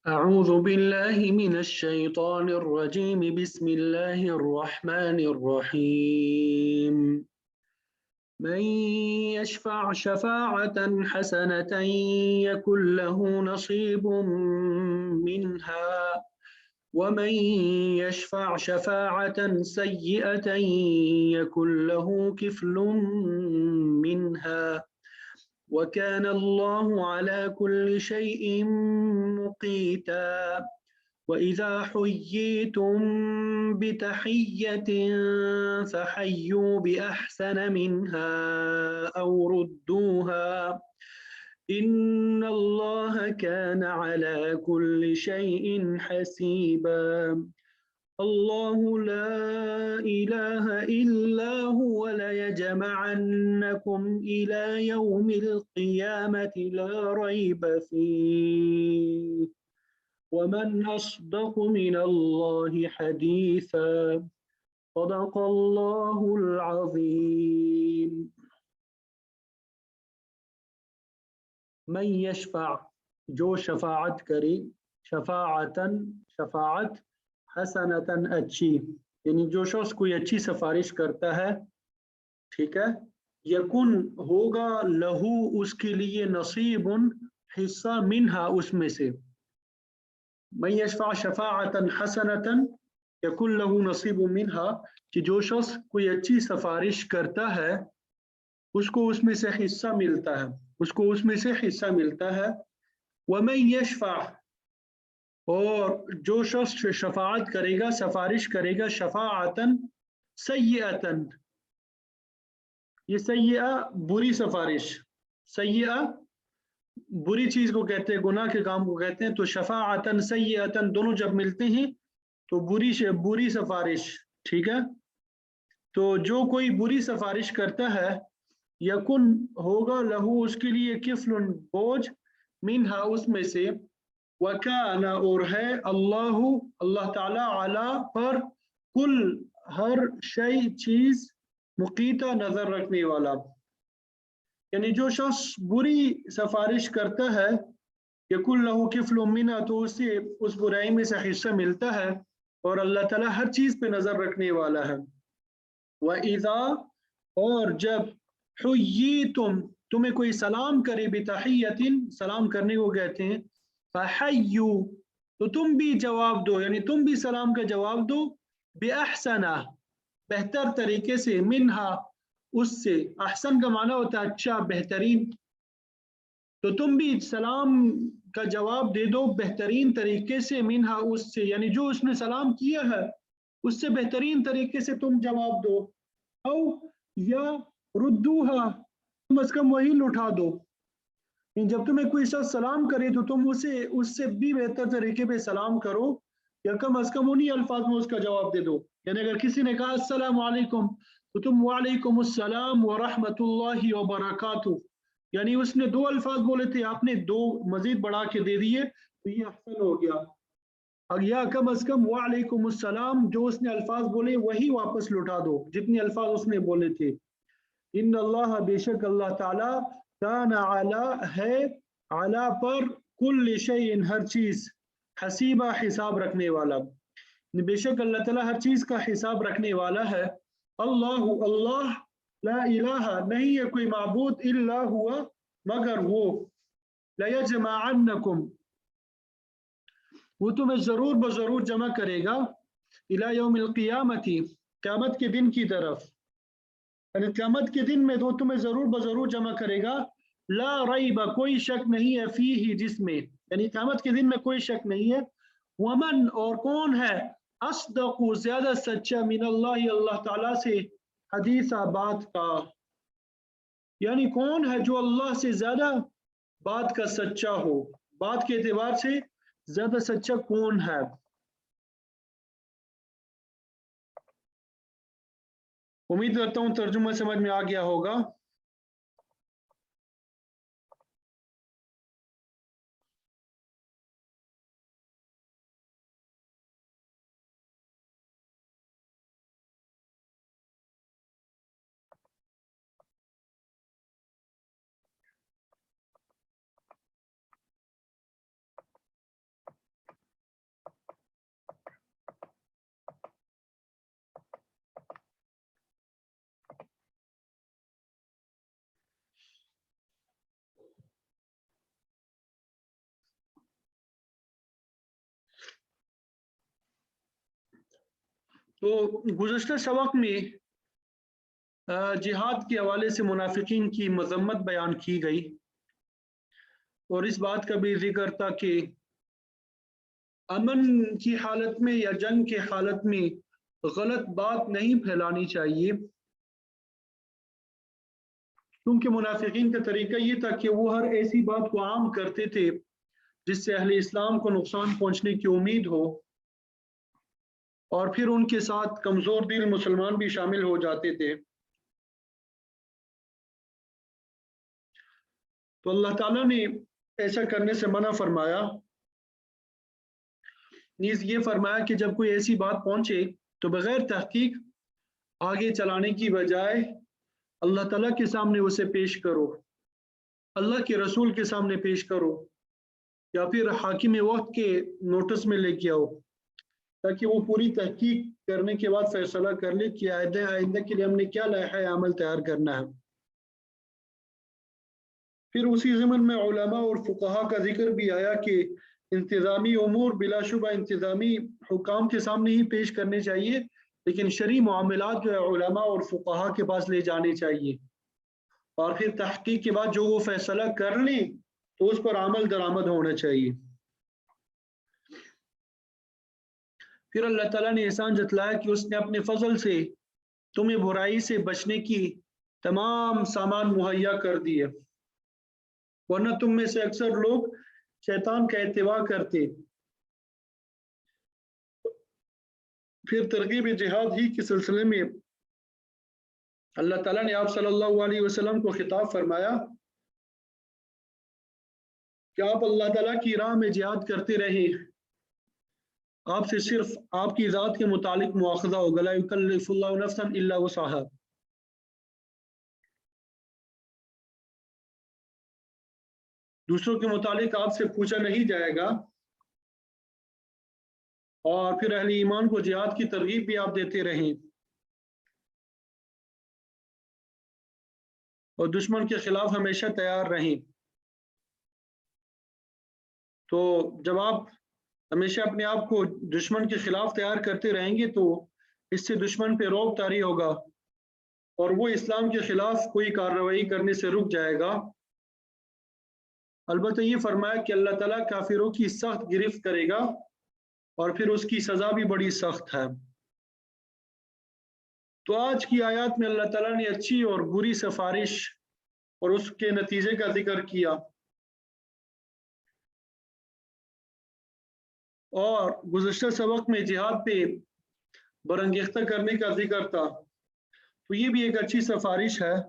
أعوذ بالله من الشيطان الرجيم بسم الله الرحمن الرحيم من يشفع شفاعة حسنة يكن له نصيب منها ومن يشفع شفاعة سيئة يكن له كفل منها وكان الله على كل شيء مقيتا وإذا حييتم بتحية فحيوا بأحسن منها أو ردوها إن الله كان على كل شيء حسيبا الله لا إله إلا هو ليجمعنكم إلى يوم القيامة لا ريب فيه ومن أصدق من الله حديثا صدق الله العظيم من يشفع جو شفاعت کرے شفاعتن شفاعت حسنتن اچھی یعنی جو شخص کوئی اچھی سفارش کرتا ہے ٹھیک ہے یکن ہوگا لہو اس کے لیے نصیب حصہ منہا اس میں سے من یشفع شفاعتا حسنتا یکن لہو نصیب منہا کہ جو شخص کوئی اچھی سفارش کرتا ہے اس کو اس میں سے حصہ ملتا ہے ومن یشفع اور جو شخص شفاعت کرے گا سفارش کرے گا شفاعتا سیئتا یہ سیئہ بری سفارش سیئہ بری چیز کو کہتے ہیں گناہ کے کام کو کہتے ہیں تو شفاعتن سیئتن دونوں جب ملتے ہیں تو بری سفارش ٹھیک ہے تو جو کوئی بری سفارش کرتا ہے یکن ہوگا لہو اس کے لیے کفل بوجھ منہا اس میں سے وکان اور ہے اللہ تعالی علی پر کل ہر شیء چیز مقیتا نظر رکھنے والا یعنی جو شخص بری سفارش کرتا ہے یکن لہو کفل منہا تو اسے اس برائی میں سے حصہ ملتا ہے اور اللہ تعالی ہر چیز پہ نظر رکھنے والا ہے وَإِذَا اور جب حییتم تمہیں کوئی سلام کرے بتحیۃ سلام کرنے کو کہتے ہیں فحیوا تو تم بھی جواب دو یعنی تم بھی سلام کا جواب دو بأحسن بہتر طریقے سے منہا اس سے احسن کا معنی ہوتا ہے اچھا بہترین تو تم بھی سلام کا جواب دے دو بہترین طریقے سے منہا اس سے یعنی جو اس نے سلام کیا ہے اس سے بہترین طریقے سے تم جواب دو او یا ردوہا کم از کم وہی لٹا دو جب تمہیں کوئی شخص سلام کرے تو تم اس سے بھی بہتر طریقے پہ سلام کرو یا کم از کم انہی الفاظ میں اس کا جواب دے دو یعنی اگر کسی نے کہا السلام علیکم تو تم وعلیکم السلام ورحمۃ اللہ وبرکاتہ یعنی اس نے دو الفاظ بولے تھے آپ نے دو مزید بڑھا کے دے دیے تو یہ احسن ہو گیا یا کم از کم وعلیکم السلام جو اس نے الفاظ بولے وہی واپس لٹا دو جتنے الفاظ اس نے بولے تھے ان اللہ بے شک اللہ تعالی کان علی ہے علی پر کل شیء ہر چیز حسیبہ حساب رکھنے والا بے شک اللہ تعالی ہر چیز کا حساب رکھنے والا ہے اللہ لا الہ نہیں ہے کوئی معبود الا ہوا مگر وہ لیجمعنکم وہ تمہیں ضرور بضرور جمع کرے گا الی یوم القیامت قیامت کے دن کی طرف یعنی قیامت کے دن میں وہ تمہیں ضرور بضرور جمع کرے گا لا ریب کوئی شک نہیں ہے فیہ جس میں یعنی قیامت کے دن میں کوئی شک نہیں ہے ومن اور کون ہے اصدق زیادہ سچا من اللہ تعالیٰ سے حدیثہ بات کا یعنی کون ہے جو اللہ سے زیادہ بات کا سچا ہو بات کے اعتبار سے زیادہ سچا کون ہے امید کرتا ہوں ترجمہ سمجھ میں آ گیا ہوگا तो गुज़श्ता सबक में जिहाद के हवाले से मुनाफिकीन की मजम्मत बयान की गई और इस बात का भी जिक्र था कि अमन की हालत में या जंग की हालत में गलत बात नहीं फैलानी चाहिए, क्योंकि मुनाफिकीन का तरीका ये था कि वो हर ऐसी बात को आम करते थे जिससे अहले इस्लाम को नुकसान पहुंचने की उम्मीद हो, और फिर उनके साथ कमजोर दिल मुसलमान भी शामिल हो जाते थे। तो अल्लाह ताला ने ऐसा करने से मना फरमाया। नीज ये फरमाया कि जब कोई ऐसी बात पहुंचे तो बगैर तहकीक आगे चलाने की बजाय अल्लाह ताला के सामने उसे पेश करो, अल्लाह के रसूल के सामने पेश करो, या फिर हाकिम वक्त के नोटिस में लेके आओ, ताकि वो पूरी तहकीक करने के बाद फैसला कर ले कि आइंदा के लिए हमने क्या लायहा अमल तैयार करना है। फिर उसी ज़मन में उलमा और फुक़हा का जिक्र भी आया कि इंतज़ामी उमूर बिलाशुबा इंतज़ामी हुकाम के सामने ही पेश करने चाहिए, लेकिन शरई मामलात जो है उलमा और फुक़हा के पास ले जाने चाहिए, और फिर तहकीक के बाद जो वो फैसला कर लें तो उस पर अमल दरामद होना चाहिए। फिर अल्लाह ताला ने एहसान जतलाया कि उसने अपने फजल से तुम्हें बुराई से बचने की तमाम सामान मुहैया कर दिए, वरना तुम में से अक्सर लोग शैतान का इत्तिबा करते। फिर तरगीब जिहाद ही के सिलसिले में अल्लाह ताला ने आप सल्लल्लाहु अलैहि वसल्लम को खिताब फरमाया कि आप अल्लाह ताला की राह में जिहाद करते रहे, आपसे सिर्फ आपकी ज़ात के मुतालिक मुआखज़ा होगा, ला युकल्लिफुल्लाहु नफ्सन इल्ला वुसअहा। दूसरों के मुतालिक आपसे पूछा नहीं जाएगा। और फिर अहले ईमान को जिहाद की तरगीब भी आप देते रहें और दुश्मन के खिलाफ हमेशा तैयार रहें। तो जब आप हमेशा अपने आप को दुश्मन के खिलाफ तैयार करते रहेंगे तो इससे दुश्मन पे रौब तारी होगा और वो इस्लाम के खिलाफ कोई कार्रवाई करने से रुक जाएगा। अलबत्ता ये फरमाया कि अल्लाह ताला काफिरों की सख्त गिरफ्त करेगा और फिर उसकी सज़ा भी बड़ी सख्त है। तो आज की आयत में अल्लाह ताला ने अच्छी और बुरी सिफारिश और उसके नतीजे का जिक्र किया, और गुज़श्ता सबक में जिहाद पे बरंगेख्ता करने का जिक्र था, तो ये भी एक अच्छी सिफारिश है।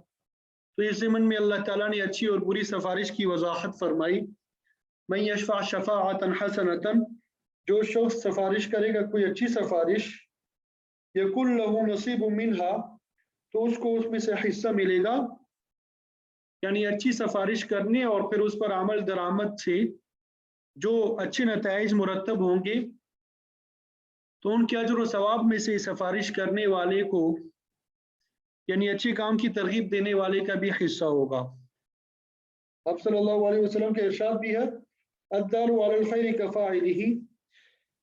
तो इस ज़मन में अल्लाह ताला ने अच्छी और बुरी सिफारिश की वजाहत फरमाई। मैं यशफ़ा शफ़ाअतन हसनतन, जो शख्स सिफारिश करेगा कोई अच्छी सिफारिश, यकुन लहू नसीब मिनहा, तो उसको उसमें से हिस्सा मिलेगा। यानी अच्छी सिफारिश करने और फिर उस पर अमल दरामद से जो अच्छे नताइज मुरतब होंगे तो उनके अजर व सवाब में से सिफारिश करने वाले को यानी अच्छे काम की तरगीब देने वाले का भी हिस्सा होगा। आप सल्लल्लाहु अलैहि वसल्लम के इरशाद भी है, अद्दालु अलल खैरि कफ़ाइलिही,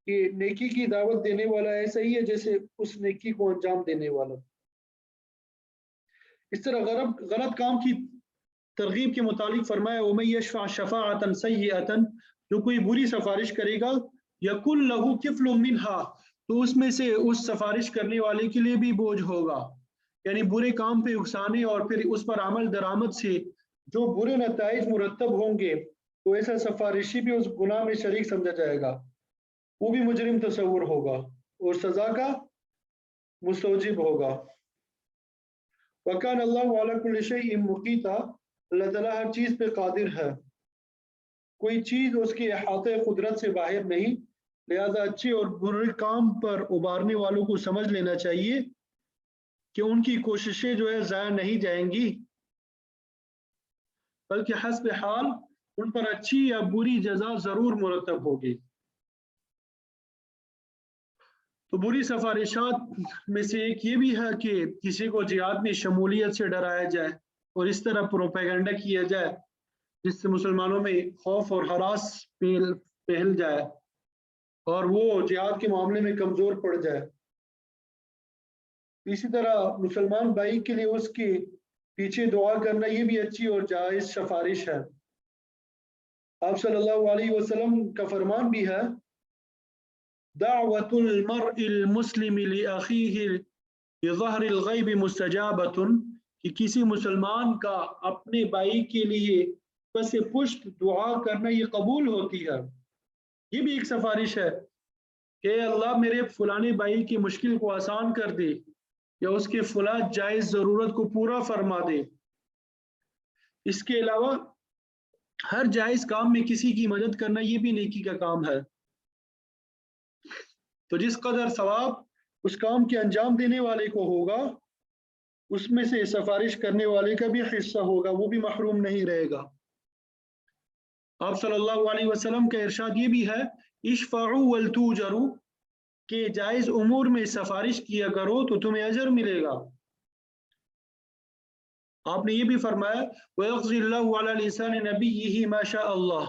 कि नेकी की दावत देने वाला ऐसा ही है जैसे उस नेकी को अंजाम देने वाला। इस तरह गलत काम की तरगीब के मुतालिक फरमाया, उमै यशफ़ा शफ़ाअतन सय्यअतन, जो कोई बुरी सिफारिश करेगा, यकुल लहू किफ़लुम मिनहा, तो उसमें से उस सिफारिश करने वाले के लिए भी बोझ होगा। यानी बुरे काम पे उकसाने और फिर उस पर अमल दरामद से जो बुरे नताइज मुरतब होंगे तो ऐसा सिफारिशी भी उस गुनाह में शरीक समझा जाएगा, वो भी मुजरिम तस्वुर होगा और सजा का मुस्तौजिब होगा। वकान अल्लाहु अला कुल्लि शैइन मुक़ीता, अल्लाह ताला हर चीज पे कादिर है, कोई चीज उसके अहाते कुदरत से बाहर नहीं। लिहाजा अच्छे और बुरे काम पर उबारने वालों को समझ लेना चाहिए कि उनकी कोशिशें जो है ज़ाया नहीं जाएंगी, बल्कि हस्ब हाल उन पर अच्छी या बुरी जजा जरूर मुरतब होगी। तो बुरी सिफारिशात में से एक ये भी है कि किसी को जिहाद में शमूलियत से डराया जाए और इस तरह प्रोपेगेंडा किया जाए जिससे मुसलमानों में खौफ और हरास फैल जाए और वो जिहाद के मामले में कमज़ोर पड़ जाए। इसी तरह मुसलमान भाई के लिए उसके पीछे दुआ करना ये भी अच्छी और जायज़ सिफारिश है। आप सल्लल्लाहु अलैहि वसल्लम का फरमान भी है, दावतुल मर्इल मुस्लिम लि अखीहि बिज़हरिल गैब मुस्तजाबतुन, कि किसी मुसलमान का अपने भाई के लिए बस पुष्ट दुआ करना ये कबूल होती है। ये भी एक सिफारिश है कि अल्लाह मेरे फलाने भाई की मुश्किल को आसान कर दे या उसके फला जायज़ ज़रूरत को पूरा फरमा दे। इसके अलावा हर जायज़ काम में किसी की मदद करना ये भी नेकी का काम है। तो जिस कदर सवाब उस काम के अंजाम देने वाले को होगा, उसमें से सिफारिश करने वाले का भी हिस्सा होगा, वो भी महरूम नहीं रहेगा। आप सल्लल्लाहु अलैहि वसल्लम का इरशाद ये भी है, इशफअू वल तुजरू, कि जायज़ उमूर में सिफारिश किया करो तो तुम्हें अजर मिलेगा। आपने ये भी फरमाया, वयक़ज़िल्लाहु अला लिसानि नबिय्यिहि मा शा अल्लाह,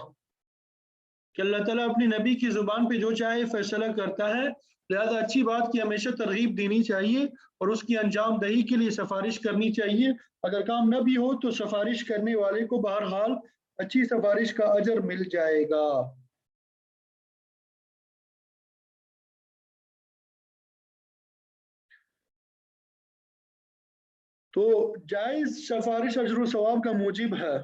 कि अल्लाह ताला अपने नबी की ज़ुबान पे जो चाहे फैसला करता है। लिहाजा अच्छी बात की हमेशा तरगीब देनी चाहिए और उसकी अंजाम दही के लिए सिफारिश करनी चाहिए। अगर काम न भी हो तो सिफारिश करने वाले को बहरहाल अच्छी सिफारिश का अजर मिल जाएगा। तो जायज़ सिफारिश अजर सवाब का मूजिब है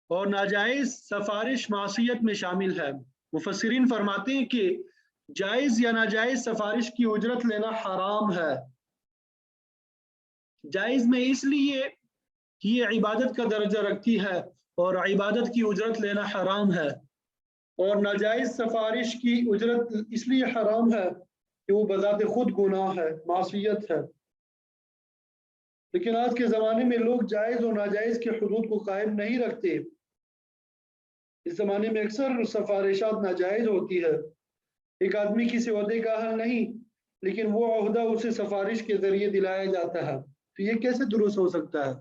और नाजायज़ सिफारिश मासियत में शामिल है। मुफस्सिरीन फरमाते हैं कि जायज़ या नाजायज़ सिफारिश की उजरत लेना हराम है। जायज़ में इसलिए कि ये इबादत का दर्जा रखती है और इबादत की उजरत लेना हराम है, और नाजायज़ सिफारिश की उजरत इसलिए हराम है कि वो बज़ाते खुद गुनाह है, मासियत है। लेकिन आज के ज़माने में लोग जायज़ और नाजायज़ के हुदूद को कायम नहीं रखते। इस ज़माने में अक्सर सिफारिशात नाजायज़ होती है। एक आदमी किसी ओहदे का अहल नहीं, लेकिन वो ओहदा उसे सिफारिश के ज़रिए दिलाया जाता है, तो ये कैसे दुरुस्त हो सकता है?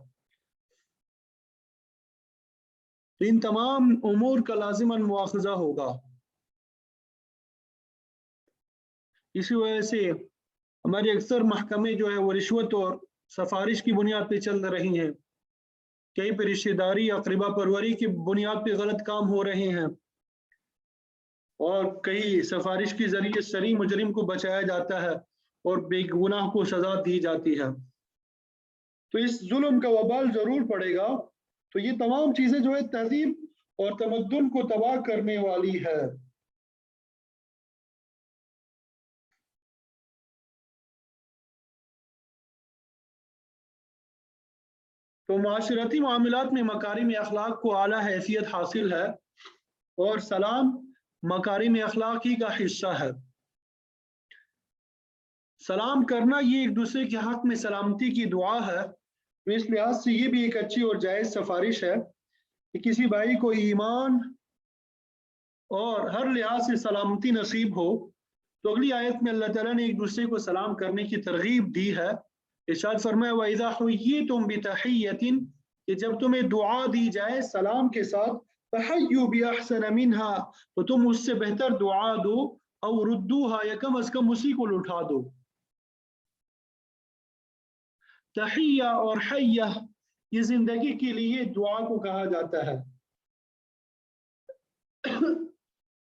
तो इन तमाम उमूर का लाजिमन मुआखज़ा होगा। इसी वजह से हमारे अक्सर महकमे जो है वो रिश्वत और सिफारिश की बुनियाद पे चल रही हैं। कहीं पे रिश्तेदारी अक़रबा परवरी की बुनियाद पे गलत काम हो रहे हैं और कहीं सिफारिश के जरिए सरी मुजरिम को बचाया जाता है और बेगुनाह को सजा दी जाती है। तो इस जुल्म का वबाल जरूर पड़ेगा। तो ये तमाम चीजें जो है तहजीब और तमद्दुन को तबाह करने वाली है। तो माशरती मामलात में मकारिम अखलाक को आला हैसियत हासिल है और सलाम मकारिम अखलाक ही का हिस्सा है। सलाम करना ये एक दूसरे के हक में सलामती की दुआ है। तो इस लिहाज से ये भी एक अच्छी और जायज़ सिफारिश है कि किसी भाई को ईमान और हर लिहाज से सलामती नसीब हो। तो अगली आयत में अल्लाह ताला ने एक दूसरे को सलाम करने की तरगीब दी है। इरशाद फरमाया, वइज़ा हुय्यितुम बितहिय्यतिन, कि जब तुम्हें दुआ दी जाए सलाम के साथ, फहय्यु बिअहसन मिन्हा, तो तुम उससे बेहतर दुआ दो, औ रुद्दूहा, या कम अज कम उसी को लौटा दो। तहिया और हय्या ये जिंदगी के लिए दुआ को कहा जाता है।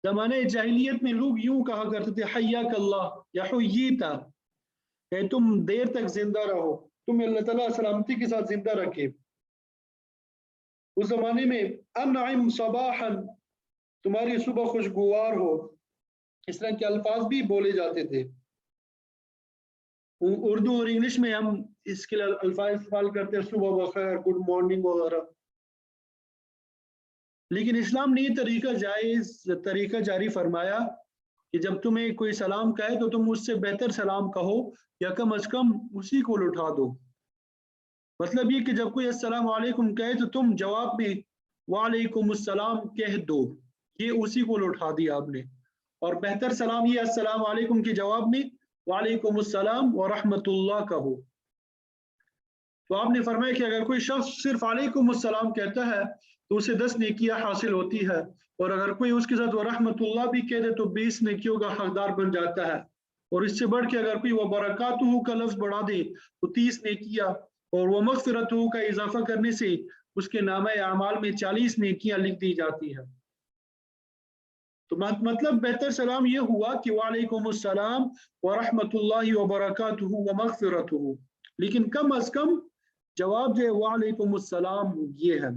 ज़माने जाहिलियत में लोग यूं कहा करते थे, हय्याक अल्लाह या हुय्यिता, तुम देर तक जिंदा रहो, तुम्हें अल्लाह ताला सलामती के साथ जिंदा रखे। उस जमाने में अनइम सबाहन, तुम्हारी सुबह खुशगवार हो, इस तरह के अल्फाज भी बोले जाते थे। उर्दू और इंग्लिश में हम इसके लिए अल्फाज इस्तेमाल करते हैं, सुबह बखैर, गुड मॉर्निंग वगैरह। लेकिन इस्लाम ने ये तरीका जारी फरमाया कि जब तुम्हें कोई सलाम कहे तो तुम उससे बेहतर सलाम कहो या कम अज कम उसी को लौटा दो। मतलब ये कि जब कोई अस्सलाम वालेकुम कहे तो तुम जवाब में वालेकुम अस्सलाम कह दो, ये उसी को लौटा दिया आपने। और बेहतर सलाम ये अस्सलाम वालेकुम के जवाब में वालेकुम अस्सलाम व रहमतुल्लाह कहो। तो आपने फरमाया कि अगर कोई शख्स सिर्फ वालेकुम अस्सलाम कहता है तो उसे 10 नेकियां हासिल होती है, और अगर कोई उसके साथ व रहमतुल्लाह भी कह दे तो 20 नेकियों का हकदार बन जाता है। और इससे बढ़ के अगर कोई वबरकातुहू का लफ्ज बढ़ा दे तो 30 नेकियां, और वह मगफिरतुहू का इजाफा करने से उसके नामे अमाल में 40 नेकियां लिख दी जाती है। तो मतलब बेहतर सलाम ये हुआ कि वालेकुमुस्सलाम व रहमतुल्लाहि व बरकातुहू व मगफिरतुहू, लेकिन कम अज कम जवाब जो है वालेकुमुस्सलाम ये है।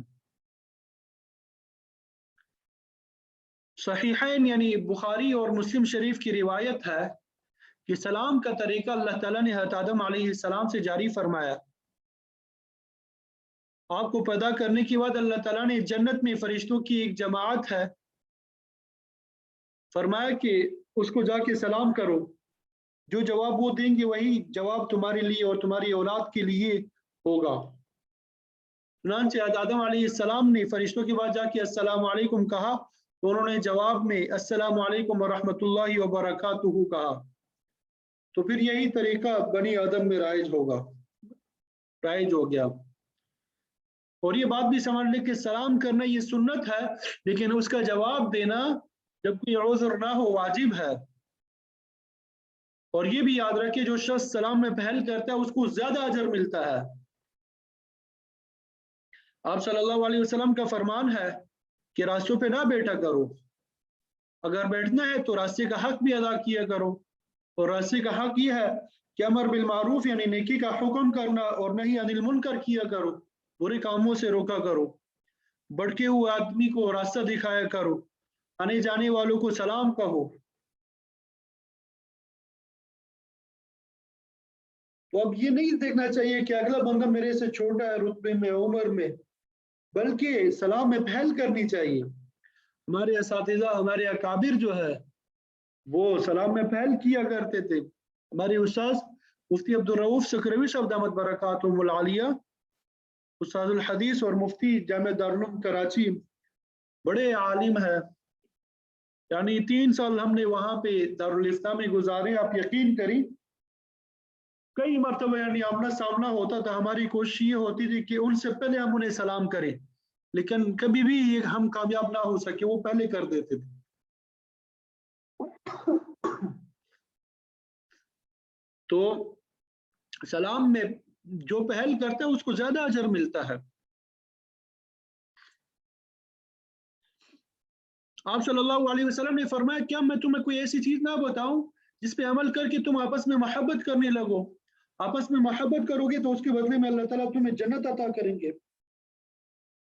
सहीहैन यानी बुखारी और मुस्लिम शरीफ की रिवायत है कि सलाम का तरीका अल्लाह ताला ने हज़रत आदम अलैहिस्सलाम से जारी फरमाया। आपको पैदा करने के बाद अल्लाह ताला ने जन्नत में फरिश्तों की एक जमात है, फरमाया कि उसको जाके सलाम करो, जो जवाब वो देंगे वही जवाब तुम्हारे लिए और तुम्हारी औलाद के लिए होगा। चुनांचे आदम अलैहिस्सलाम ने फरिश्तों के बाद जाके अस्सलामु अलैकुम कहा, तो उन्होंने जवाब में अस्सलामु अलैकुम व रहमतुल्लाहि व बरकातुहू कहा। तो फिर यही तरीका बनी आदम में राइज हो गया। और ये बात भी समझ ले कि सलाम करना ये सुन्नत है, लेकिन उसका जवाब देना जब कोई उज़्र ना हो वाजिब है। और ये भी याद रखे जो शख्स सलाम में पहल करता है उसको ज्यादा अजर मिलता है। आप सल्लल्लाहु अलैहि वसल्लम का फरमान है कि रास्तों पे ना बैठा करो, अगर बैठना है तो रास्ते का हक भी अदा किया करो। और रास्ते का हक ये है कि अमर बिल मारूफ यानी नेकी का हुक्म करना और नहीं अनिल मुनकर किया करो, बुरे कामों से रोका करो, भटके हुए आदमी को रास्ता दिखाया करो, आने जाने वालों को सलाम कहो। तो अब ये नहीं देखना चाहिए कि अगला बंदा मेरे से छोटा है रुतबे में उम्र में, बल्कि सलाम में पहल करनी चाहिए। हमारे असातिज़ा हमारे अकाबिर जो है वो सलाम में पहल किया करते थे। हमारे उस्ताद मुफ्ती अब्दुल रऊफ सकरवी साहब दामत बरकातुहुमुल आलिया, उस्तादुल हदीस और मुफ्ती जामे दारुल उलूम कराची, बड़े आलिम है। यानी 3 साल हमने वहां पे दारुल इफ्ता में गुजारे। आप यकीन करें कई मरतबा यानी आमना सामना होता था, हमारी कोशिश ये होती थी कि उनसे पहले हम उन्हें सलाम करें, लेकिन कभी भी ये हम कामयाब ना हो सके, वो पहले कर देते थे। तो सलाम में जो पहल करता है उसको ज्यादा अजर मिलता है। आप सल्लल्लाहु अलैहि वसल्लम ने फरमाया, क्या मैं तुम्हें कोई ऐसी चीज ना बताऊं जिस पे अमल करके तुम आपस में मोहब्बत करने लगो? आपस में मोहब्बत करोगे तो उसके बदले में अल्लाह ताला तुम्हें जन्नत अता करेंगे।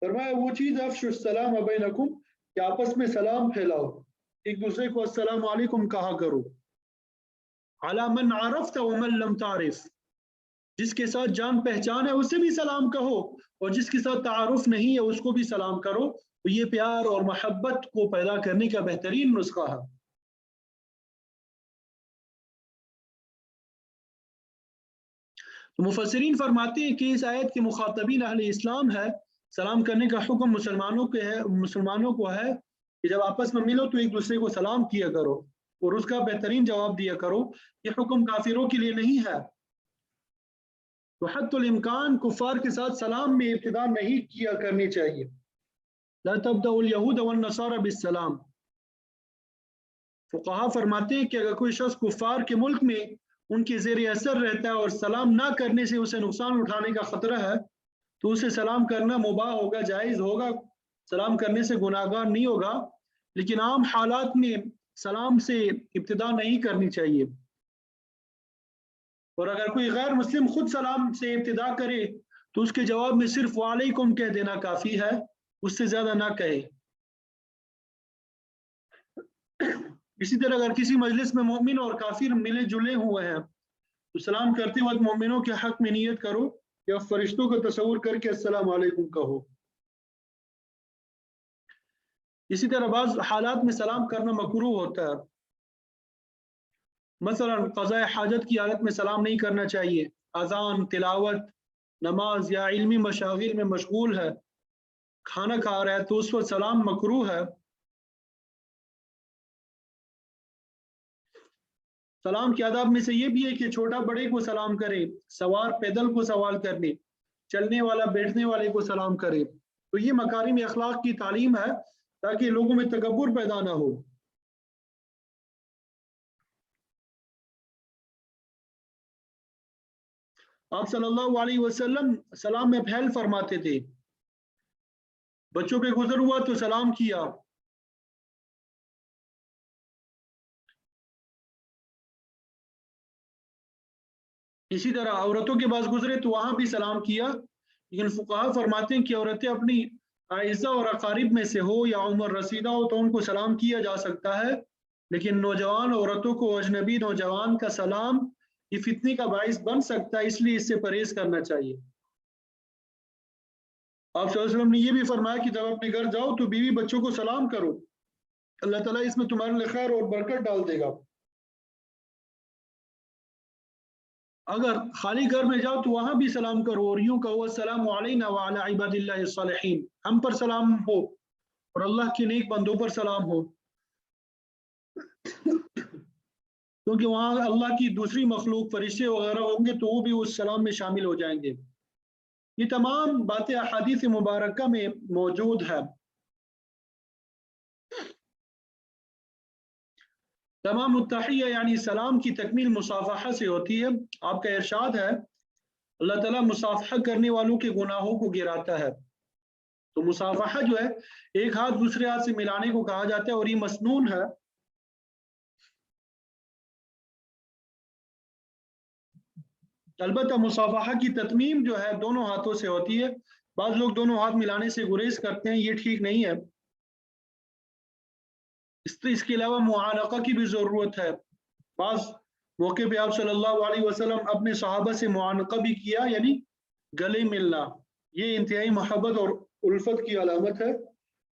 फरमाया वो चीज अफ़शुस सलाम बैनकुम, कि आपस में सलाम फैलाओ, एक दूसरे को अस्सलाम वालेकुम कहा करो। अला मन आरफ्त व मन लम तारिफ, जिसके साथ जान पहचान है उसे भी सलाम कहो, और जिसके साथ तारुफ नहीं है उसको भी सलाम करो। तो ये प्यार और मोहब्बत को पैदा करने का बेहतरीन नुस्खा है। तो मुफस्सिरीन फरमाते हैं कि इस आयत के मुखातबीन अहले इस्लाम है, सलाम करने का हुक्म मुसलमानों को है कि जब आपस में मिलो तो एक दूसरे को सलाम किया करो और उसका बेहतरीन जवाब दिया करो। ये हुक्म काफिरों के लिए नहीं है। तो हत्तुल इम्कान कुफार के साथ सलाम में इब्तिदा नहीं किया करनी चाहिए। ला तब्दउल यहूद वन नसारा बिस्सलाम। फुक़हा फरमाते हैं कि अगर कोई शख्स कुफार के मुल्क में उनके ज़ेर असर रहता है और सलाम ना करने से उसे नुकसान उठाने का खतरा है, तो उसे सलाम करना मुबाह होगा, जायज़ होगा, सलाम करने से गुनाहगार नहीं होगा। लेकिन आम हालात में सलाम से इब्तिदा नहीं करनी चाहिए। और अगर कोई गैर मुस्लिम खुद सलाम से इब्तिदा करे तो उसके जवाब में सिर्फ वालेकुम कह देना काफ़ी है, उससे ज़्यादा ना कहे। इसी तरह अगर किसी मजलिस में मोमिन और काफिर मिले जुले हुए हैं तो सलाम करते वक्त मोमिनों के हक में नियत करो या फरिश्तों का तस्वुर करके अस्सलाम वालेकुम कहो। इसी तरह बाज़ हालात में सलाम करना मकरूह होता है। मसलन क़ज़ाए हाजत की हालत में सलाम नहीं करना चाहिए। अज़ान, तिलावत, नमाज या इल्मी मशागिल में मशगूल है, खाना खा रहा है, तो उस वक्त सलाम मकरूह है। सलाम के आदाब में से ये भी है कि छोटा बड़े को सलाम करे, सवार पैदल को सवाल करने, चलने वाला बैठने वाले को सलाम करे। तो ये मकारिम अखलाक की तालीम है ताकि लोगों में तकब्बुर पैदा ना हो। آپ صلی اللہ علیہ وسلم سلام میں پھیل فرماتے تھے، بچوں پہ گزر ہوا تو سلام کیا، اسی طرح عورتوں کے پاس گزرے تو وہاں بھی سلام کیا۔ لیکن فقہا فرماتے ہیں کہ عورتیں اپنی اعزہ اور اقارب میں سے ہو یا عمر رسیدہ ہو تو ان کو سلام کیا جا سکتا ہے، لیکن نوجوان عورتوں کو اجنبی نوجوان کا سلام یہ فتنے کا باعث بن سکتا ہے، اس لیے اس سے پرہیز کرنا چاہیے۔ آپ صلی اللہ علیہ وسلم نے یہ بھی فرمایا کہ جب اپنے گھر جاؤ تو بیوی بچوں کو سلام کرو، اللہ تعالیٰ اس میں تمہارے لیے خیر اور برکت ڈال دے گا۔ اگر خالی گھر میں جاؤ تو وہاں بھی سلام کرو اور یوں کہو السلام علینا وعلی عباد اللہ الصالحین، ہم پر سلام ہو اور اللہ کے نیک بندوں پر سلام ہو، کیونکہ وہاں اللہ کی دوسری مخلوق فرشتے وغیرہ ہوں گے تو وہ بھی اس سلام میں شامل ہو جائیں گے۔ یہ تمام باتیں احادیث مبارکہ میں موجود ہے۔ تمام التحیہ یعنی سلام کی تکمیل مصافحہ سے ہوتی ہے۔ آپ کا ارشاد ہے اللہ تعالیٰ مصافحہ کرنے والوں کے گناہوں کو گراتا ہے، تو مصافحہ جو ہے ایک ہاتھ دوسرے ہاتھ سے ملانے کو کہا جاتا ہے اور یہ مسنون ہے۔ البتہ مصافحہ کی تتمیم جو ہے دونوں ہاتھوں سے ہوتی ہے، بعض لوگ دونوں ہاتھ ملانے سے گریز کرتے ہیں، یہ ٹھیک نہیں ہے۔ اس کے علاوہ معانقہ کی بھی ضرورت ہے، بعض موقع پہ آپ صلی اللہ علیہ وسلم اپنے صحابہ سے معانقہ بھی کیا، یعنی گلے ملنا، یہ انتہائی محبت اور الفت کی علامت ہے،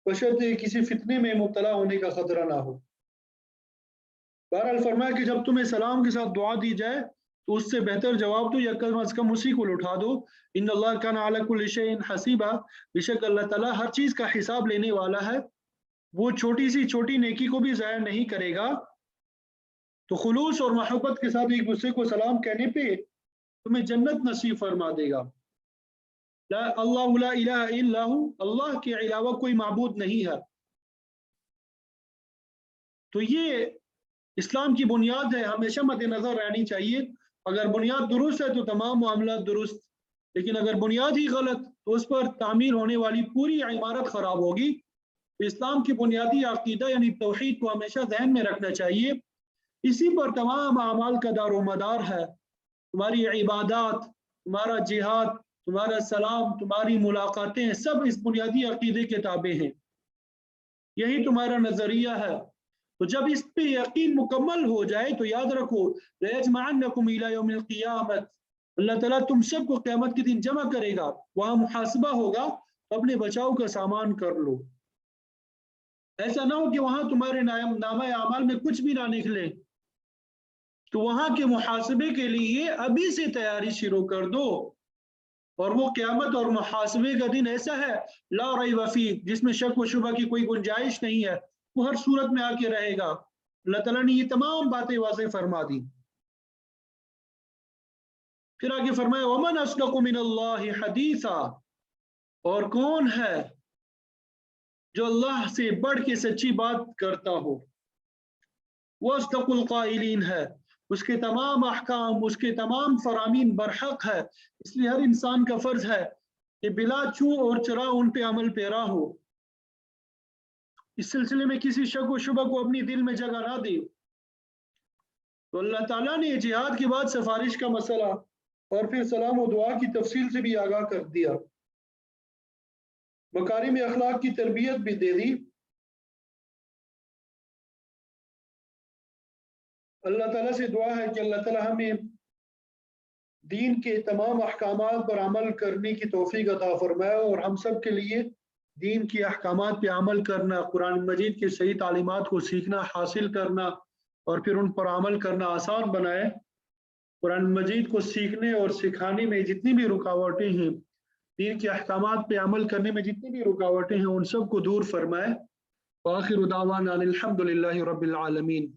بشرطے کسی فتنے میں مبتلا ہونے کا خطرہ نہ ہو۔ بہرحال فرمایا کہ جب تمہیں سلام کے ساتھ دعا دی جائے تو اس سے بہتر جواب دو یا کم از کم اسی کو لوٹا دو۔ ان اللہ کان علی کل شیء حسیبا، بے شک اللہ تعالیٰ ہر چیز کا حساب لینے والا ہے، وہ چھوٹی سی چھوٹی نیکی کو بھی ضائع نہیں کرے گا۔ تو خلوص اور محبت کے ساتھ ایک دوسرے کو سلام کہنے پہ تمہیں جنت نصیب فرما دے گا۔ لا اللہ لا الہ الا ہو، اللہ کے علاوہ کوئی معبود نہیں ہے۔ تو یہ اسلام کی بنیاد ہے، ہمیشہ مد نظر رہنی چاہیے۔ اگر بنیاد درست ہے تو تمام معاملات درست، لیکن اگر بنیاد ہی غلط تو اس پر تعمیر ہونے والی پوری عمارت خراب ہوگی۔ تو اسلام کی بنیادی عقیدہ یعنی توحید کو ہمیشہ ذہن میں رکھنا چاہیے، اسی پر تمام اعمال کا دار و مدار ہے۔ تمہاری عبادات، تمہارا جہاد، تمہارا سلام، تمہاری ملاقاتیں سب اس بنیادی عقیدے کے تابع ہیں، یہی تمہارا نظریہ ہے۔ تو جب اس پہ یقین مکمل ہو جائے تو یاد رکھو لَيَجْمَعَنَّكُمْ إِلَى يَوْمِ الْقِيَامَةِ، اللہ تعالیٰ تم سب کو قیامت کے دن جمع کرے گا، وہاں محاسبہ ہوگا، تو اپنے بچاؤ کا سامان کر لو۔ ایسا نہ ہو کہ وہاں تمہارے نامہ اعمال میں کچھ بھی نہ نکلے، تو وہاں کے محاسبے کے لیے ابھی سے تیاری شروع کر دو۔ اور وہ قیامت اور محاسبے کا دن ایسا ہے لا ریب فیہ، جس میں شک و شبہ کی کوئی گنجائش نہیں ہے، وہ ہر صورت میں آ کے رہے گا۔ اللہ تعالیٰ نے یہ تمام باتیں واضح فرما دی۔ پھر آگے فرمایا وَمَنْ أَصْدَقُ مِنَ اللَّهِ حَدِيثًا، اور کون ہے جو اللہ سے بڑھ کے سچی بات کرتا ہو۔ وَأَصْدَقُ الْقَائِلِينَ ہے، اس کے تمام احکام، اس کے تمام فرامین برحق ہے، اس لیے ہر انسان کا فرض ہے کہ بلا چوں اور چرا ان پہ عمل پیرا ہو، اس سلسلے میں کسی شک و شبہ کو اپنی دل میں جگہ نہ دے۔ تو اللہ تعالیٰ نے جہاد کے بعد سفارش کا مسئلہ اور پھر سلام و دعا کی تفصیل سے بھی آگاہ کر دیا، مکارم اخلاق کی تربیت بھی دے دی۔ اللہ تعالیٰ سے دعا ہے کہ اللہ تعالیٰ ہمیں دین کے تمام احکامات پر عمل کرنے کی توفیق عطا فرمائے اور ہم سب کے لیے دین کے احکامات پہ عمل کرنا، قرآن مجید کے صحیح تعلیمات کو سیکھنا، حاصل کرنا اور پھر ان پر عمل کرنا آسان بنائے۔ قرآن مجید کو سیکھنے اور سکھانے میں جتنی بھی رکاوٹیں ہیں، دین کے احکامات پہ عمل کرنے میں جتنی بھی رکاوٹیں ہیں، ان سب کو دور فرمائے۔ وآخر دعوانا الحمد للہ رب العالمین۔